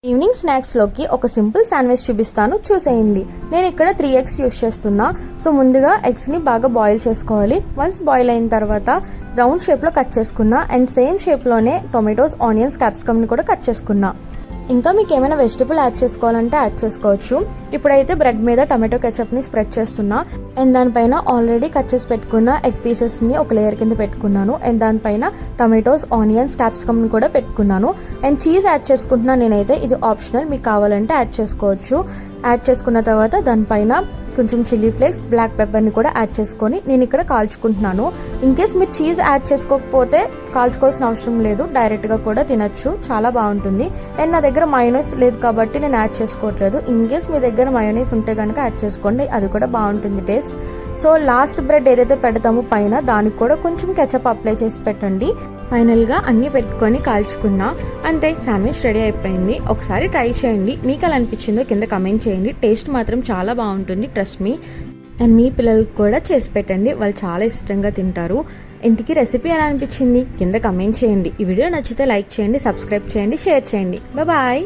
Evening స్నాక్స్లోకి ఒక simple sandwich చూపిస్తాను, చూసేయండి. నేను ఇక్కడ 3 eggs యూస్ చేస్తున్నా. సో ముందుగా ఎగ్స్ని బాగా బాయిల్ చేసుకోవాలి. వన్స్ బాయిల్ అయిన తర్వాత రౌండ్ షేప్లో కట్ చేసుకున్నా అండ్ సేమ్ షేప్లోనే టొమాటోస్, ఆనియన్స్, క్యాప్సికమ్ని కూడా కట్ చేసుకున్నా. ఇంకా మీకు ఏమైనా వెజిటబుల్ యాడ్ చేసుకోవాలంటే యాడ్ చేసుకోవచ్చు. ఇప్పుడైతే బ్రెడ్ మీద టమాటో కెచప్ని స్ప్రెడ్ చేస్తున్నా అండ్ దానిపైన ఆల్రెడీ కట్ చేసి పెట్టుకున్న ఎగ్ పీసెస్ని ఒక లేయర్ కింద పెట్టుకున్నాను అండ్ దానిపైన టమాటోస్, ఆనియన్స్, క్యాప్సికమ్ని కూడా పెట్టుకున్నాను అండ్ చీజ్ యాడ్ చేసుకుంటున్నాను. నేనైతే ఇది ఆప్షనల్, మీకు కావాలంటే యాడ్ చేసుకోవచ్చు. యాడ్ చేసుకున్న తర్వాత దానిపైన కొంచెం చిల్లీ ఫ్లేక్స్, బ్లాక్ పెప్పర్ని కూడా యాడ్ చేసుకొని నేను ఇక్కడ కాల్చుకుంటున్నాను. ఇన్ కేస్ మీరు చీజ్ యాడ్ చేసుకోకపోతే కాల్చుకోవాల్సిన అవసరం లేదు, డైరెక్ట్గా కూడా తినచ్చు, చాలా బాగుంటుంది. అండ్ నా దగ్గర మయోనైస్ లేదు కాబట్టి నేను యాడ్ చేసుకోవట్లేదు. ఇన్ కేస్ మీ దగ్గర మయోనైస్ ఉంటే కనుక యాడ్ చేసుకోండి, అది కూడా బాగుంటుంది టేస్ట్. సో లాస్ట్ బ్రెడ్ ఏదైతే పెడతామో పైన దానికి కూడా కొంచెం కెచప్ అప్లై చేసి పెట్టండి. ఫైనల్గా అన్నీ పెట్టుకొని కాల్చుకున్నా. అంతే, శాండ్విచ్ రెడీ అయిపోయింది. ఒకసారి ట్రై చేయండి, మీకు ఎలా అనిపించిందో కింద కమెంట్ చేయండి. టేస్ట్ మాత్రం చాలా బాగుంటుంది, ట్రస్ట్ మీ. అండ్ మీ పిల్లలకు కూడా చేసి పెట్టండి, వాళ్ళు చాలా ఇష్టంగా తింటారు. ఇంతకీ రెసిపీ ఎలా అనిపించింది కింద కమెంట్ చేయండి. ఈ వీడియో నచ్చితే లైక్ చేయండి, సబ్స్క్రైబ్ చేయండి, షేర్ చేయండి. బాయ్.